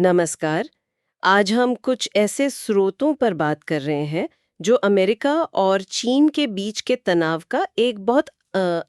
नमस्कार। आज हम कुछ ऐसे स्रोतों पर बात कर रहे हैं जो अमेरिका और चीन के बीच के तनाव का एक बहुत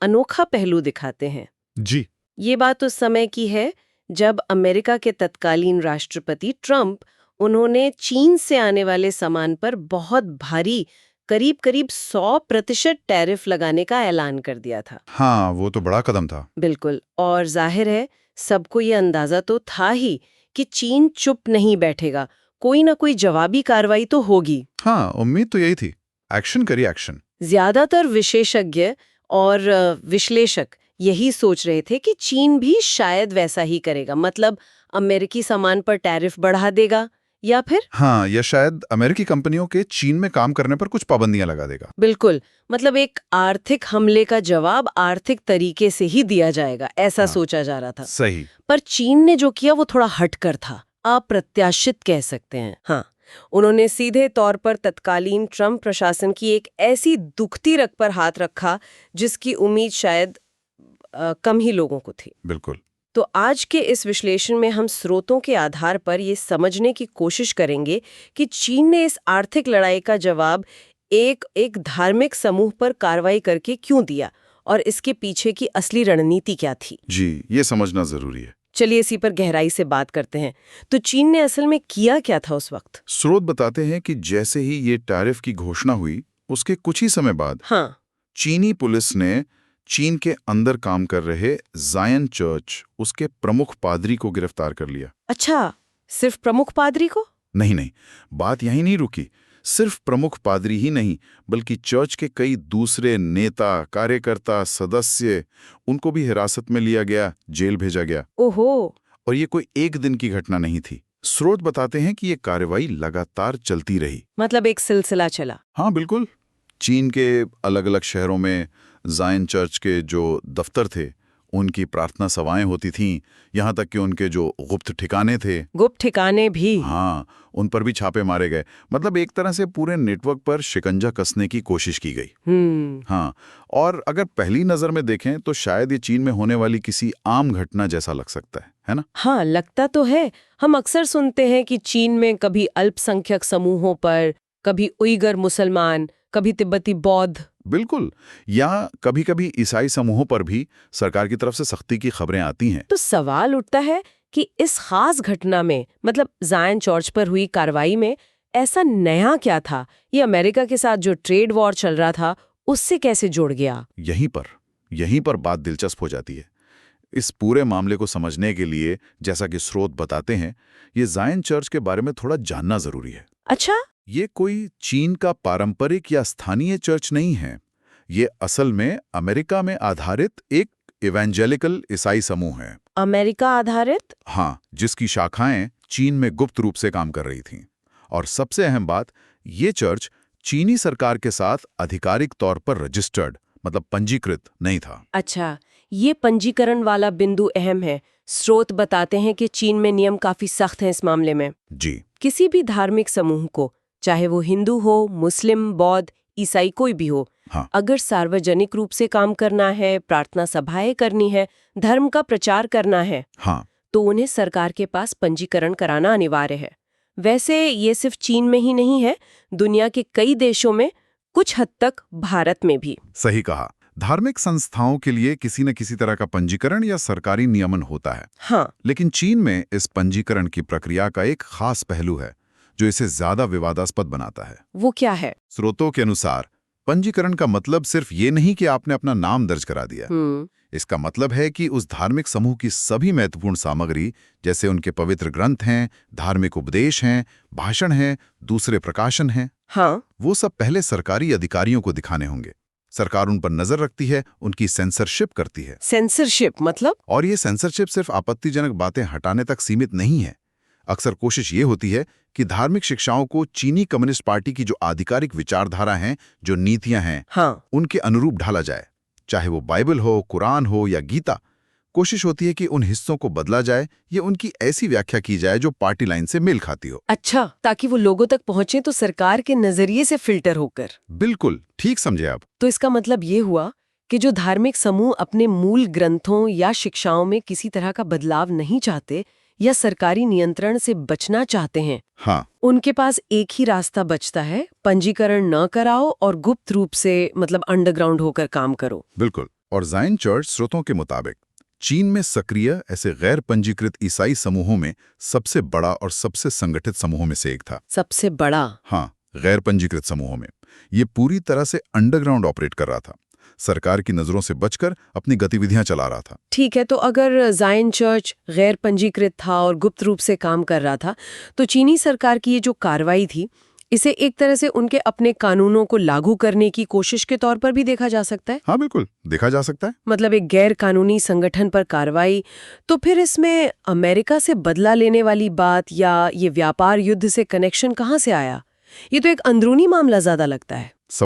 अनोखा पहलू दिखाते हैं। जी। ये बात उस समय की है जब अमेरिका के तत्कालीन राष्ट्रपति ट्रंप उन्होंने चीन से आने वाले सामान पर बहुत भारी करीब करीब 100% टैरिफ लगाने का ऐलान कर दिया था। हाँ, वो तो बड़ा कदम था। बिल्कुल। और जाहिर है सबको ये अंदाजा तो था ही कि चीन चुप नहीं बैठेगा, कोई ना कोई जवाबी कार्रवाई तो होगी। हाँ, उम्मीद तो यही थी। एक्शन करिए एक्शन। ज्यादातर विशेषज्ञ और विश्लेषक यही सोच रहे थे कि चीन भी शायद वैसा ही करेगा, मतलब अमेरिकी सामान पर टैरिफ बढ़ा देगा या फिर हाँ, या शायद अमेरिकी कंपनियों के चीन में काम करने पर कुछ पाबंदियां लगा देगा। बिल्कुल, मतलब एक आर्थिक हमले का जवाब आर्थिक तरीके से ही दिया जाएगा, ऐसा हाँ, सोचा जा रहा था। सही। पर चीन ने जो किया वो थोड़ा हटकर था, अप्रत्याशित कह सकते हैं। हाँ, उन्होंने सीधे तौर पर तत्कालीन ट्रंप प्रशासन की एक ऐसी दुखती रग पर हाथ रखा जिसकी उम्मीद शायद कम ही लोगों को थी। बिल्कुल। तो आज के इस विश्लेषण में हम स्रोतों के आधार पर ये समझने की कोशिश करेंगे कि चीन ने इस आर्थिक लड़ाई का जवाब एक एक धार्मिक समूह पर कार्रवाई करके क्यों दिया और इसके पीछे की असली रणनीति क्या थी। जी, ये समझना जरूरी है। चलिए इसी पर गहराई से बात करते हैं। तो चीन ने असल में किया क्या था उस वक्त? स्रोत बताते हैं कि जैसे ही ये टैरिफ की घोषणा हुई, उसके कुछ ही समय बाद हाँ। चीनी पुलिस ने चीन के अंदर काम कर रहे जायन चर्च, उसके प्रमुख पादरी को गिरफ्तार कर लिया। अच्छा, सिर्फ प्रमुख पादरी को? नहीं नहीं, बात यहीं नहीं रुकी। सिर्फ प्रमुख पादरी ही नहीं, बल्कि चर्च के कई दूसरे नेता, कार्यकर्ता, सदस्य, उनको भी हिरासत में लिया गया, जेल भेजा गया। ओहो। और ये कोई एक दिन की घटना नहीं थी। स्रोत बताते हैं कि ये कार्रवाई लगातार चलती रही। मतलब एक सिलसिला चला। हाँ बिल्कुल। चीन के अलग अलग शहरों में जायन चर्च के जो दफ्तर थे, उनकी प्रार्थना सभाएं होती थीं, यहाँ तक कि उनके जो गुप्त ठिकाने थे, गुप्त ठिकाने भी? हाँ, उन पर भी छापे मारे गए। मतलब एक तरह से पूरे नेटवर्क पर शिकंजा कसने की कोशिश की गई। हाँ, और अगर पहली नजर में देखें तो शायद ये चीन में होने वाली किसी आम घटना जैसा लग सकता है ना? हाँ, लगता तो है। हम अक्सर सुनते हैं कि चीन में कभी अल्पसंख्यक समूहों पर, कभी उइगर मुसलमान, कभी तिब्बती बौद्ध। बिल्कुल। या कभी-कभी ईसाई समूहों पर भी सरकार की तरफ से सख्ती की खबरें आती हैं। तो सवाल उठता है कि इस खास घटना में, मतलब जायन चर्च पर हुई कार्रवाई में, ऐसा नया क्या था? ये अमेरिका के साथ जो ट्रेड वॉर चल रहा था उससे कैसे जुड़ गया? यहीं पर बात दिलचस्प हो जाती है। इस पूरे मामले को समझने के लिए, जैसा कि स्रोत बताते हैं, ये जायन चर्च के बारे में थोड़ा जानना जरूरी है। अच्छा। ये कोई चीन का पारंपरिक या स्थानीय चर्च नहीं है। ये असल में अमेरिका में आधारित एक इवेंजेलिकल ईसाई समूह है। अमेरिका आधारित? हाँ, जिसकी शाखाएं चीन में गुप्त रूप से काम कर रही थीं। और सबसे अहम बात, ये चर्च चीनी सरकार के साथ आधिकारिक तौर पर रजिस्टर्ड, मतलब पंजीकृत नहीं था। अच्छा, ये पंजीकरण वाला बिंदु अहम है। स्रोत बताते हैं कि चीन में नियम काफी सख्त हैं इस मामले में। जी। किसी भी धार्मिक समूह को, चाहे वो हिंदू हो, मुस्लिम, बौद्ध, ईसाई कोई भी हो, हाँ। अगर सार्वजनिक रूप से काम करना है, प्रार्थना सभाएं करनी है, धर्म का प्रचार करना है, हाँ, तो उन्हें सरकार के पास पंजीकरण कराना अनिवार्य है। वैसे ये सिर्फ चीन में ही नहीं है, दुनिया के कई देशों में, कुछ हद तक भारत में भी। सही कहा। धार्मिक संस्थाओं के लिए किसी न किसी तरह का पंजीकरण या सरकारी नियमन होता है। हाँ। लेकिन चीन में इस पंजीकरण की प्रक्रिया का एक खास पहलू है जो इसे ज्यादा विवादास्पद बनाता है। वो क्या है? स्रोतों के अनुसार पंजीकरण का मतलब सिर्फ ये नहीं कि आपने अपना नाम दर्ज करा दिया। इसका मतलब है कि उस धार्मिक समूह की सभी महत्वपूर्ण सामग्री, जैसे उनके पवित्र ग्रंथ हैं, धार्मिक उपदेश हैं, भाषण हैं, दूसरे प्रकाशन हैं, हाँ। वो सब पहले सरकारी अधिकारियों को दिखाने होंगे। सरकार उन पर नजर रखती है, उनकी सेंसरशिप करती है। सेंसरशिप मतलब? और ये सेंसरशिप सिर्फ आपत्तिजनक बातें हटाने तक सीमित नहीं है। अक्सर कोशिश ये होती है कि धार्मिक शिक्षाओं को चीनी कम्युनिस्ट पार्टी की जो आधिकारिक विचारधारा हैं, जो नीतियां हैं, हाँ। उनके अनुरूप ढाला जाए। चाहे वो बाइबल हो, कुरान हो या गीता, कोशिश होती है कि उन हिस्सों को बदला जाए या उनकी ऐसी व्याख्या की जाए जो पार्टी लाइन से मेल खाती हो। अच्छा, ताकि वो लोगों तक पहुंचे तो सरकार के नजरिए से फिल्टर होकर। बिल्कुल ठीक समझे आप। तो इसका मतलब ये हुआ कि जो धार्मिक समूह अपने मूल ग्रंथों या शिक्षाओं में किसी तरह का बदलाव नहीं चाहते या सरकारी नियंत्रण से बचना चाहते हैं, हाँ, उनके पास एक ही रास्ता बचता है, पंजीकरण न कराओ और गुप्त रूप से मतलब अंडरग्राउंड होकर काम करो। बिल्कुल। और ज़ायन चर्च स्रोतों के मुताबिक चीन में सक्रिय ऐसे गैर पंजीकृत ईसाई समूहों में सबसे बड़ा और सबसे संगठित समूहों में से एक था। सबसे बड़ा? हाँ, गैर पंजीकृत समूहों में। ये पूरी तरह से अंडरग्राउंड ऑपरेट कर रहा था, सरकार की नजरों से बचकर अपनी गतिविधियां चला रहा था। ठीक है, तो अगर ज़ायन चर्च गैर पंजीकृत था और गुप्त रूप से काम कर रहा था, तो चीनी सरकार की ये जो कार्रवाई थी, इसे एक तरह से उनके अपने कानूनों को लागू करने की कोशिश के तौर पर भी देखा जा सकता है। हाँ बिल्कुल, देखा जा सकता है। मतलब एक गैर कानूनी संगठन पर कार्रवाई, तो फिर इसमें अमेरिका से बदला लेने वाली बात या ये व्यापार युद्ध से कनेक्शन कहाँ से आया? ये तो एक अंदरूनी मामला ज्यादा लगता है।